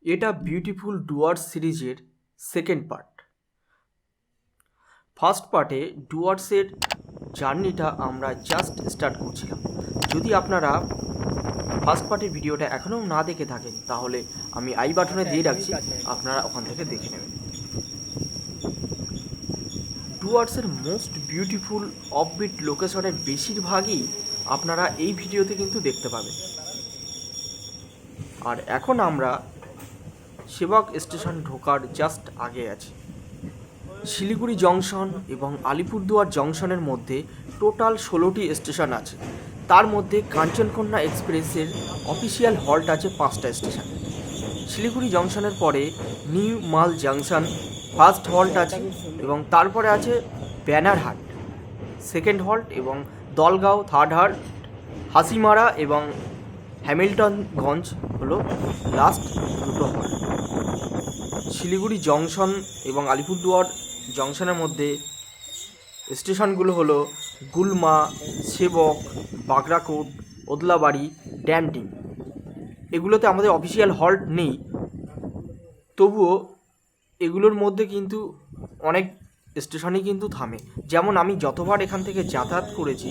এটা বিউটিফুল ডুয়ার্স সিরিজের second part. First পার্টে ডুয়ার্সের জার্নিটা আমরা জাস্ট স্টার্ট করছিলাম। যদি আপনারা ফার্স্ট পার্টের ভিডিওটা এখনও না দেখে থাকেন তাহলে আমি আই বাটনে দিয়ে রাখছি, আপনারা ওখান থেকে দেখে নেবেন। ডুয়ার্সের মোস্ট বিউটিফুল অফবিট লোকেশনের বেশিরভাগই আপনারা এই ভিডিওতে কিন্তু দেখতে পাবেন। আর এখন আমরা সেবক স্টেশন ঢোকার জাস্ট আগে আছি। শিলিগুড়ি জংশন এবং আলিপুরদুয়ার জংশনের মধ্যে টোটাল 16টি স্টেশন আছে। তার মধ্যে কাঞ্চনকন্যা এক্সপ্রেসের অফিসিয়াল হল্ট আছে 5টা স্টেশন। শিলিগুড়ি জংশনের পরে নিউ মাল জাংশন ফার্স্ট হল্ট আছে, এবং তারপরে আছে ব্যানারহাট সেকেন্ড হল্ট, এবং দলগাঁও থার্ড হল্ট, হাসিমারা এবং হ্যামিল্টনগঞ্জ হলো লাস্ট দুটো হল্ট। শিলিগুড়ি জংশন এবং আলিপুরদুয়ার জংশনের মধ্যে স্টেশনগুলো হলো গুলমা, সেবক, বাগরাকোট, ওদলাবাড়ি, ড্যামটিং। এগুলোতে আমাদের অফিসিয়াল হল্ট নেই, তবুও এগুলোর মধ্যে কিন্তু অনেক স্টেশনই কিন্তু থামে। যেমন আমি যতবার এখান থেকে যাতায়াত করেছি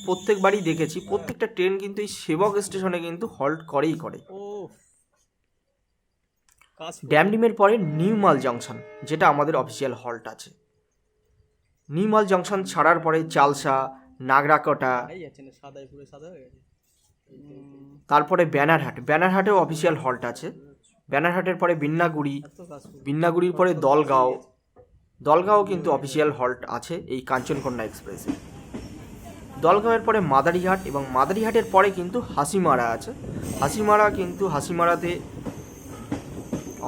প্রত্যেকবারই দেখেছি প্রত্যেকটা ট্রেন কিন্তু এই সেবক স্টেশনে কিন্তু হল্ট করেই করে। ড্যামডিমের পরে নিউ মাল জংশন, যেটা আমাদের অফিসিয়াল হল্ট আছে। নিউ মাল জংশন ছাড়ার পরে চালসা, নাগরাকোটা, তারপরে ব্যানারহাটেও অফিসিয়াল হল্ট আছে। ব্যানারহাটের পরে বিন্নাগুড়ির পরে দলগাঁও কিন্তু অফিসিয়াল হল্ট আছে এই কাঞ্চনকন্যা এক্সপ্রেসে। দলগাঁওয়ের পরে মাদারিহাট, এবং মাদারিহাটের পরে কিন্তু হাসিমারা আছে। হাসিমারাতে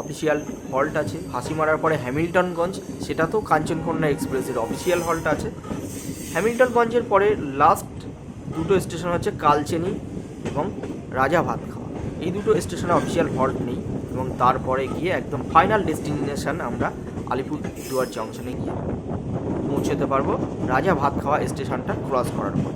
অফিসিয়াল হল্ট আছে। হাসিমারার পরে হ্যামিল্টনগঞ্জ, সেটাতেও কাঞ্চনকন্যা এক্সপ্রেসের অফিসিয়াল হল্ট আছে। হ্যামিল্টনগঞ্জের পরে লাস্ট দুটো স্টেশন হচ্ছে কালচেনি এবং রাজা ভাত খাওয়া। এই দুটো স্টেশনে অফিসিয়াল হল্ট নেই, এবং তারপরে গিয়ে একদম ফাইনাল ডেস্টিনেশন আমরা আলিপুরদুয়ার জংশনে গিয়ে পৌঁছতে পারবো রাজা ভাত খাওয়া স্টেশনটা ক্রস করার পর।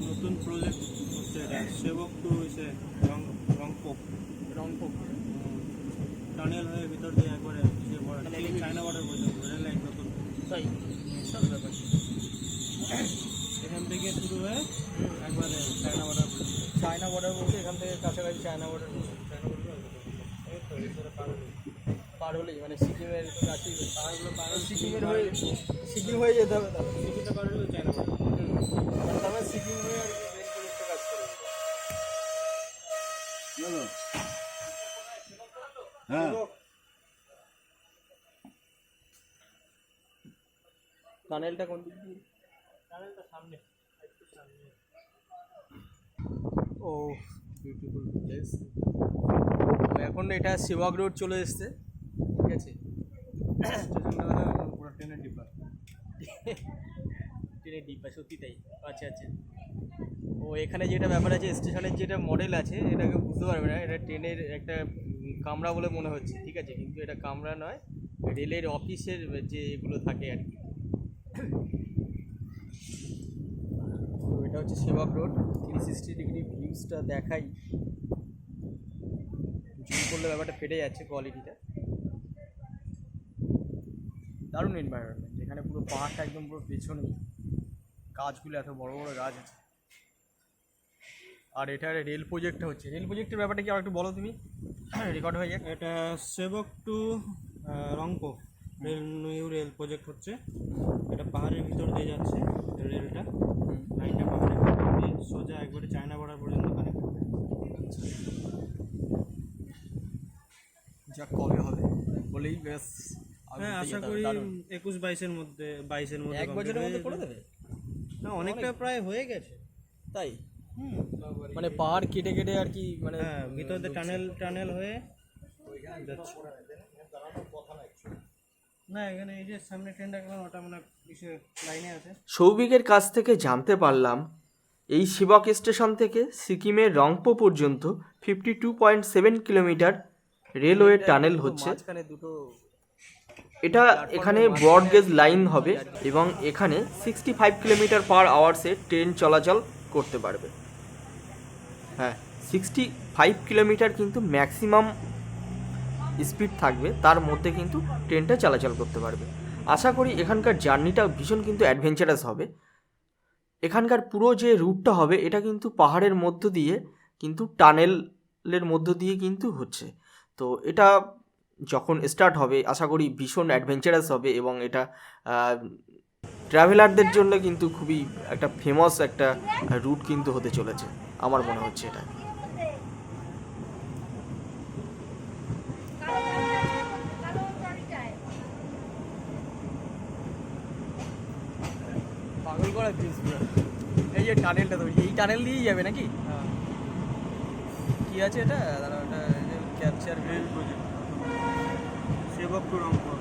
নতুন প্রজেক্ট হচ্ছে এটা, সেবক টু হয়েছে রংপোক টানেল হয়ে ভিতর দিয়ে একবারে চায়না বর্ডার পর্যন্ত রেল লাইন নতুন। তাই ব্যাপার এখান থেকে শুরু হয়ে একবারে চায়না বর্ডার বলতে এখান থেকে কাছাকাছি চায়না বর্ডার পার হলেই মানে সিকিমের কাছেই সিকিম হয়ে যেতে হবে। সিকিমটা পার হলে চায়না বর্ডার, তারপরে সিকিম হয়ে আর কি রেল প্রজেক্টে কাজ করে। হ্যাঁ, টানেলটা কোন দিক দিয়ে? টানেলটা সামনে, একটু সামনে। ও বিউটিফুল প্লেস। এখন এটা সেবক রোড চলে এসছে, ঠিক আছে। পুরো ট্রেনের ডিব্বা সত্যি তাই। আচ্ছা আচ্ছা, ও এখানে যেটা ব্যাপার আছে স্টেশনের যেটা মডেল আছে এটাকে বুঝতে পারবে না, এটা ট্রেনের একটা কামরা বলে মনে হচ্ছে, ঠিক আছে, কিন্তু এটা কামরা নয়, রেলের অফিসের যে এগুলো থাকে আর কি। তো এটা হচ্ছে সেবক রোড। 360 ডিগ্রি ভিউজটা দেখাই, জুম করলে ব্যাপারটা ফেটে যাচ্ছে কোয়ালিটিটা। দারুণ এনভায়রনমেন্ট, এখানে পুরো পাহাড়টা একদম পুরো পেছনে, গাছগুলো এত বড় বড় গাছ আছে। আর এটা রেল প্রজেক্টটা হচ্ছে, রেল প্রজেক্টের ব্যাপারটা কি আর একটু বলো তুমি, রেকর্ড হয়ে যায়। এটা Sevoke to Rangpo new rail project হচ্ছে। এটা পাহাড়ের ভিতর দিয়ে যাচ্ছে রেলটা, লাইনটা পাহাড়ের ভিতর দিয়ে সোজা একবারে চায়না বর্ডার পর্যন্ত কানেক্ট হবে। যা কবে হবে হলেই ব্যাস হ্যাঁ আশা করি 21-22-এর মধ্যে 22-এর মধ্যে এক বছরের মধ্যে করে দেবে না অনেকটা প্রায় হয়ে গেছে তাই মানে পাহাড় কেটে কেটে আর কি মানে হ্যাঁ ভিতর দিয়ে টানেল হয়ে যাচ্ছে না এখানে এই যে সামনে ট্রেন রাখলাম ওটা মানে কিছু লাইনে আছে। সৌভিকের কাছ থেকে জানতে পারলাম এই শিবক স্টেশন থেকে সিকিমের রংপো পর্যন্ত 52.7 কিলোমিটার রেলওয়ে টানেল হচ্ছে। এটা এখানে ব্রড গেজ লাইন হবে এবং এখানে 65 কিলোমিটার পার আওয়ার্সে ট্রেন চলাচল করতে পারবে। হ্যাঁ 65 কিলোমিটার কিন্তু ম্যাক্সিমাম স্পিড থাকবে, তার মধ্যে কিন্তু ট্রেনটা চলাচল করতে পারবে। আশা করি এখানকার জার্নিটা ভীষণ কিন্তু অ্যাডভেঞ্চারাস হবে। এখানকার পুরো যে রুটটা হবে এটা কিন্তু পাহাড়ের মধ্য দিয়ে কিন্তু টানেলের মধ্য দিয়ে কিন্তু হচ্ছে। তো এটা যখন স্টার্ট হবে আশা করি ভীষণ অ্যাডভেঞ্চারাস হবে এবং এটা ট্রাভেলারদের জন্য কিন্তু খুবই একটা ফেমাস একটা রুট কিন্তু হতে চলেছে আমার মনে হচ্ছে এটা। পাগল করা জিনিস এই যে টানেলটা তো এই টানেল দিয়েই যাবে নাকি? কি আছে এটা capture rail project Sevoke to Rangpur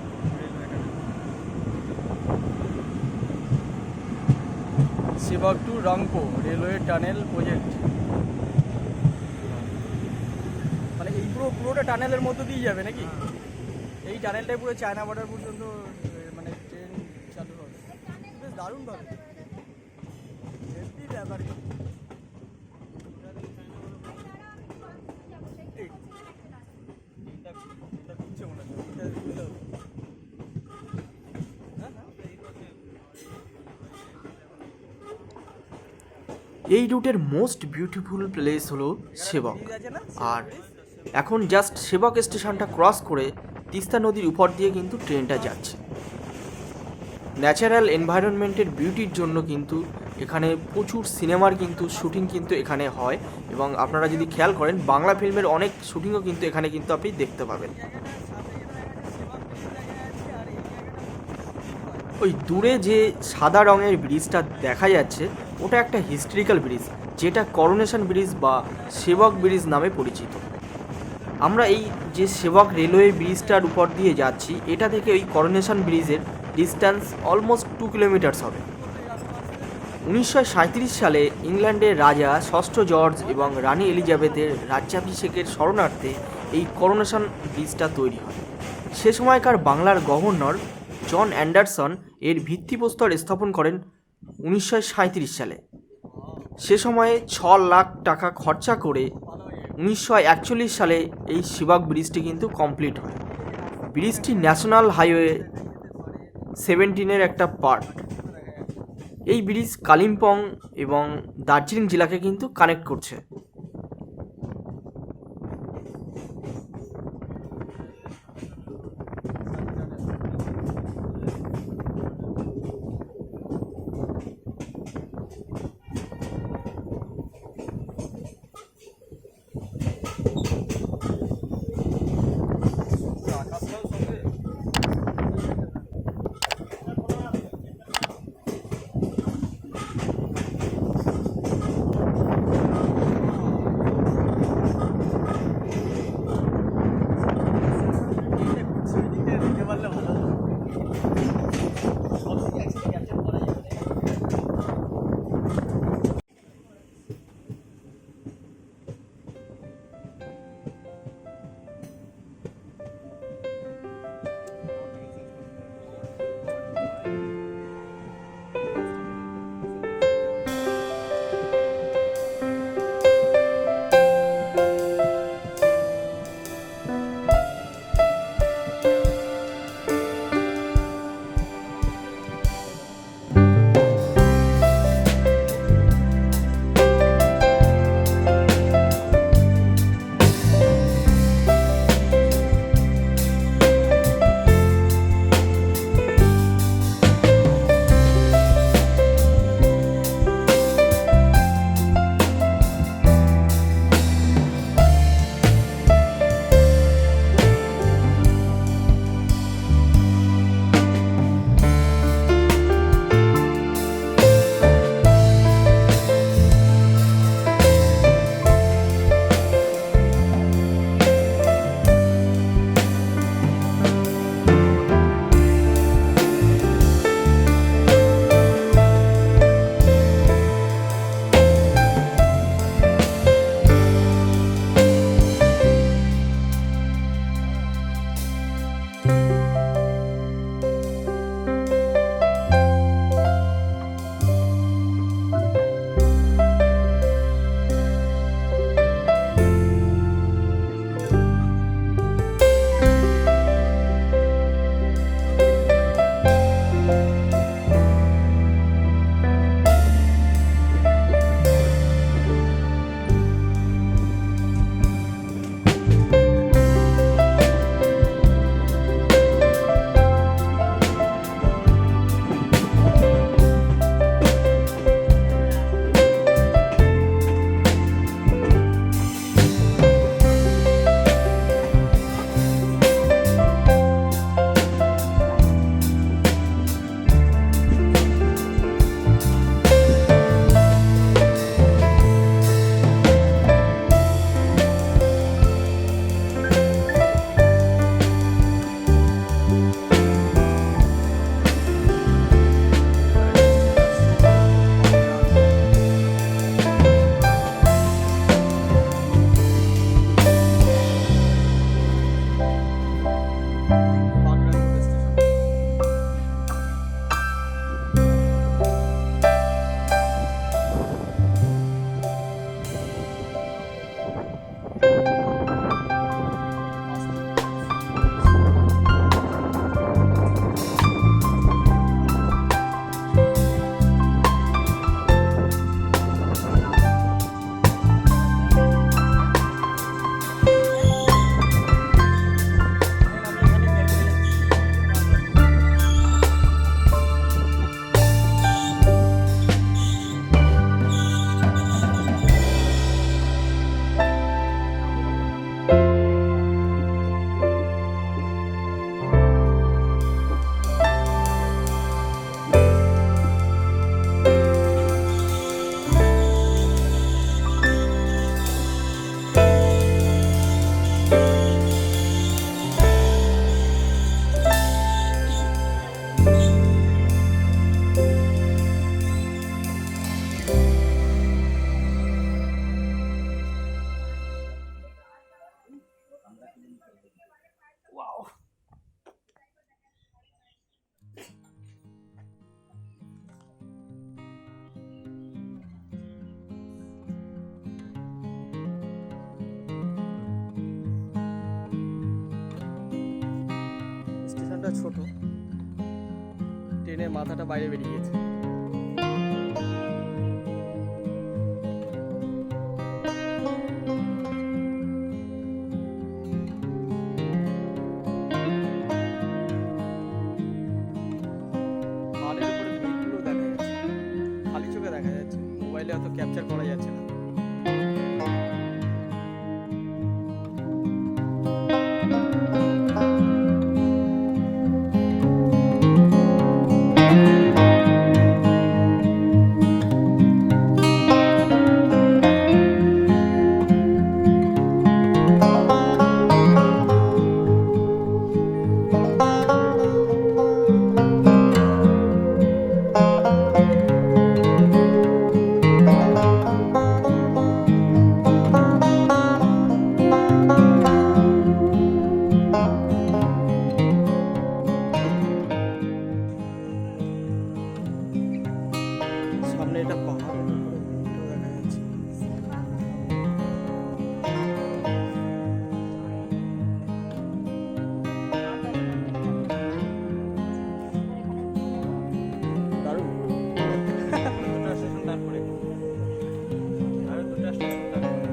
Sevoke to Rangpo railway tunnel project, মানে এই পুরোটা টানেলের মধ্যে দিয়ে যাবে নাকি? এই টানেলটাই পুরো চায়না বর্ডার পর্যন্ত মানে ট্রেন চালু হবে, বেশ দারুণভাবে ব্যাপার। এই রুটের মোস্ট বিউটিফুল প্লেস হলো সেবক। আর এখন জাস্ট সেবক স্টেশনটা ক্রস করে তিস্তা নদীর উপর দিয়ে কিন্তু ট্রেনটা যাচ্ছে। ন্যাচারাল এনভায়রনমেন্টের বিউটির জন্য কিন্তু এখানে প্রচুর সিনেমার কিন্তু শুটিং কিন্তু এখানে হয় এবং আপনারা যদি খেয়াল করেন বাংলা ফিল্মের অনেক শুটিংও কিন্তু এখানে কিন্তু আপনি দেখতে পাবেন। ওই দূরে যে সাদা রঙের ব্রিজটা দেখা যাচ্ছে ওটা একটা হিস্ট্রিক্যাল ব্রিজ, যেটা করোনেশন ব্রিজ বা সেবক ব্রিজ নামে পরিচিত। আমরা এই যে সেবক রেলওয়ে ব্রিজটার উপর দিয়ে যাচ্ছি এটা থেকে ওই করোনেশন ব্রিজের ডিস্ট্যান্স অলমোস্ট 2 কিলোমিটার্স হবে। 1937 সালে ইংল্যান্ডের রাজা ষষ্ঠ জর্জ এবং রানী এলিজাবেথের রাজ্যাভিষেকের স্মরণার্থে এই করোনেশন ব্রিজটা তৈরি হয়। সে সময়কার বাংলার গভর্নর জন অ্যান্ডারসন এর ভিত্তিপ্রস্তর স্থাপন করেন 1937 সালে। সে সময়ে 6 লাখ টাকা খরচা করে 1941 সালে এই সেবক ব্রিজটি কিন্তু কমপ্লিট হয়। ব্রিজটি ন্যাশনাল হাইওয়ে 17-এর একটা পার্ট। এই ব্রিজ কালিম্পং এবং দার্জিলিং জেলাকে কিন্তু কানেক্ট করছে। স্টেশনটা ছোট, ট্রেনের মাথাটা বাইরে বেরিয়ে গেছে। পাহাড়ের উপরে মেঘগুলো দেখা যাচ্ছে, খালি চোখে দেখা যাচ্ছে, মোবাইলে অত ক্যাপচার করা যাচ্ছে না। সামনে এটা পাহাড়, এটাও দেখা যাচ্ছে। দারুণ। দুটো স্টেশন তারপরে আর দুটো স্টেশন তারপরে।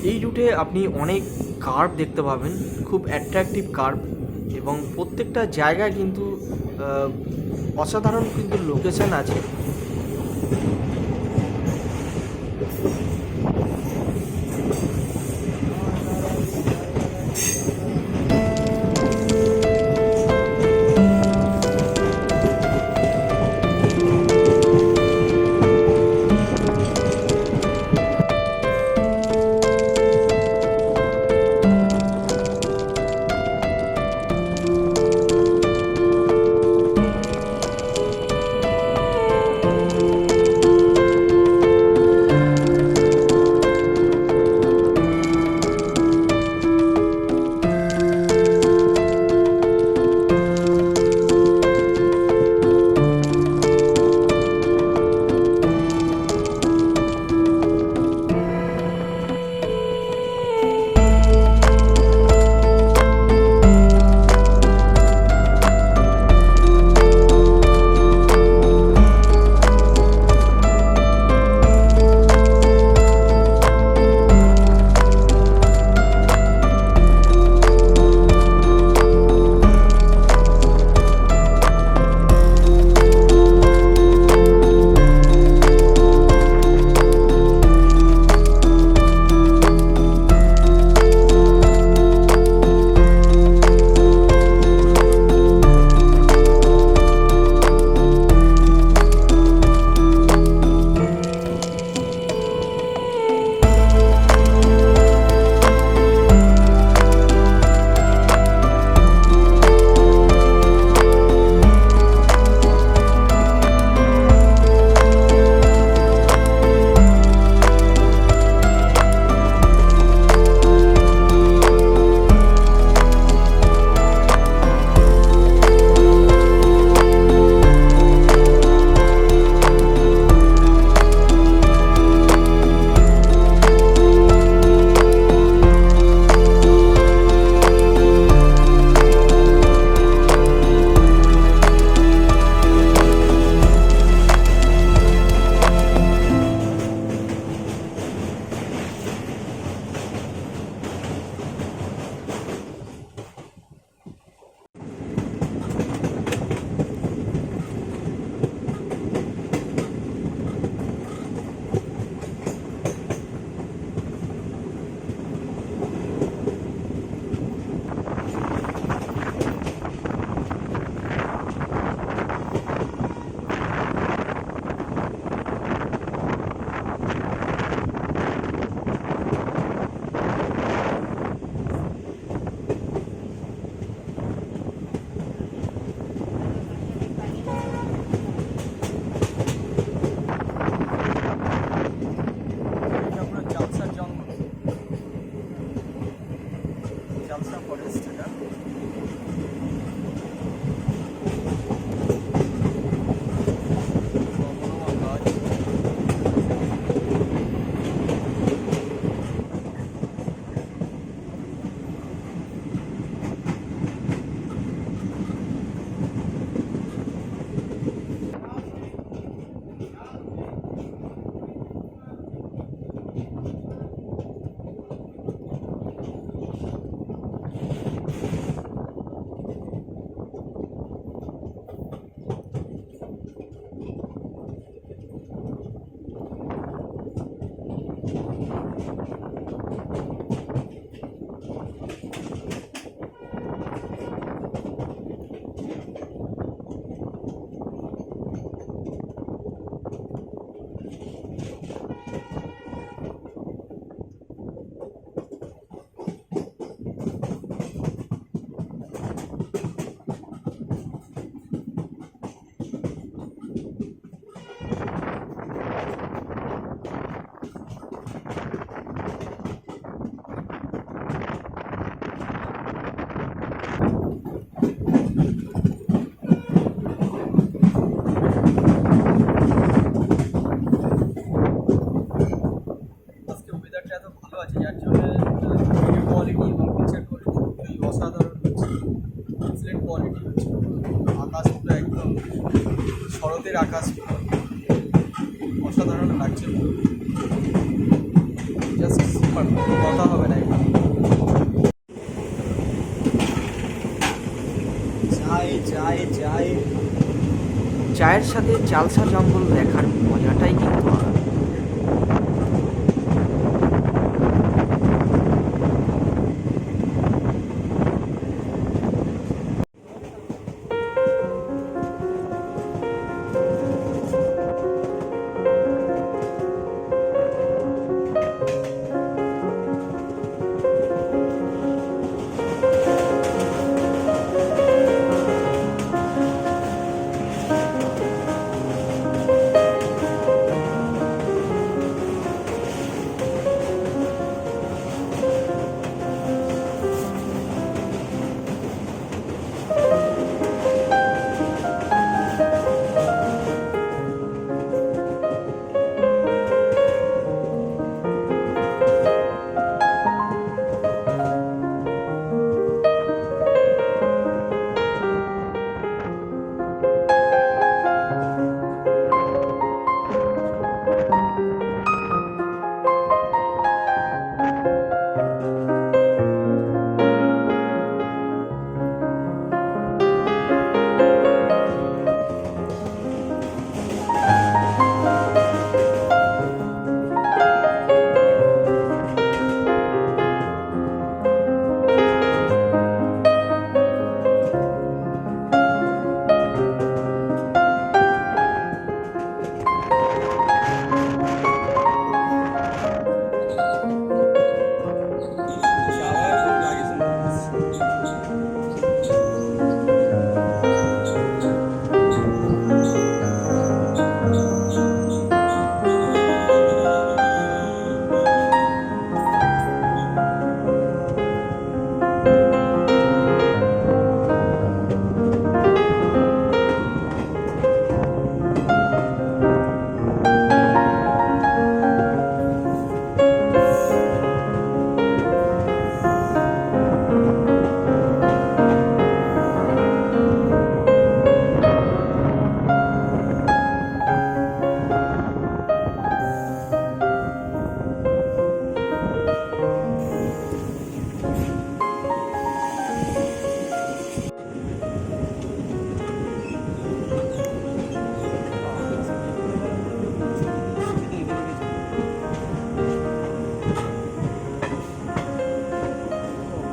এই রুটে আপনি অনেক কার্ভ দেখতে পাবেন, খুব অ্যাট্রাকটিভ কার্ভ, এবং প্রত্যেকটা জায়গায় কিন্তু অসাধারণ কিন্তু লোকেশন আছে। আকাশ অসাধারণ লাগছে, জাস্ট সুপার, কথা হবে না এখানে। চায়ের সাথে চালসা জঙ্গল দেখার মজাটাই কিন্তু আলাদা।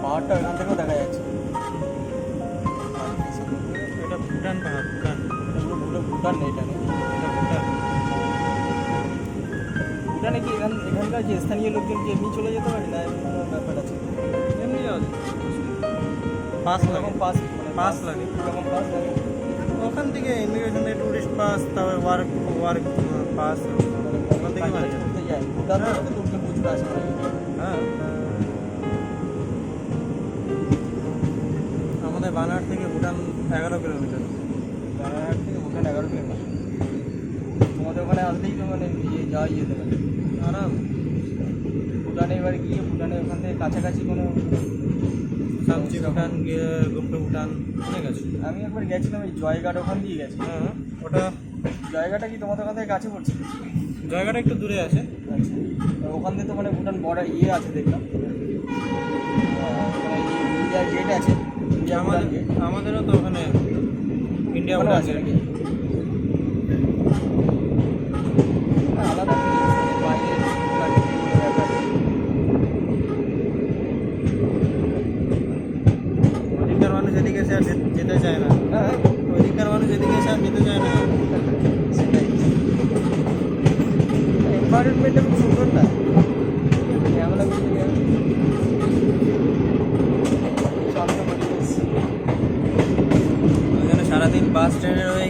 পাহাড়টা এখান থেকেও দেখা যাচ্ছে। এটা ভুটান পাহাড়, ভুটান। ভুটান নেই, এটা নেই, এটা ভুটান। ভুটানে কি এখানকার যে স্থানীয় লোকজন কি এমনি চলে যেতে পারে, না এমনি কোনো ব্যাপার আছে? এমনি পাস লাগে, পাস লাগে, এরকম পাস লাগে। ওখান থেকে ইমিগ্রেশন থেকে টুরিস্ট পাস, তারপরে ওয়ার্ক পাস, ওখান থেকে কাজ করতে যায় ভুটান থেকে তো দুর্গে বুঝতে আসে না। হ্যাঁ, আমাদের বানার থেকে ভুটান 11 কিলোমিটার। বানারহাট থেকে ভুটান 11 কিলোমিটার। তোমাদের ওখানে আসলেই তো মানে যাওয়াই যেতে পারে আরাম। ভুটানে এবার গিয়ে ভুটানে ওখান থেকে কাছাকাছি কোনো সাবজি ভুটান, গিয়ে গুপ্ত ভুটান অনেক আছে। আমি একবার গেছিলাম, এই জয়ঘাট ওখান দিয়ে গেছি। হ্যাঁ, ওটা জায়গাটা কি তোমাদের ওখান থেকে কাছে পড়ছে? জায়গাটা একটু দূরে আছে। আচ্ছা, ওখান থেকে তো মানে ভুটান বর্ডার ইয়ে আছে দেখলাম, মানে ইন্ডিয়া গেট আছে, ইন্ডিয়া ভুটান গেট। আমাদেরও তো ওখানে ইন্ডিয়া ওখানে ভুটান আছে গেট। নাকি? আলাদা জিনিস, মানে বাইরে ব্যাপার। ওদিককার মানুষ এদিকে এসে আর যেতে চায় না। হ্যাঁ, ওদিককার মানুষ এদিকে এসে আর যেতে চায় না। সেটাই। এনভায়রনমেন্টটা খুব সুন্দর না, ক্যামেরা করতে শান্ত পরিবেশ। ওইখানে সারাদিন বাস ট্রেনের ওই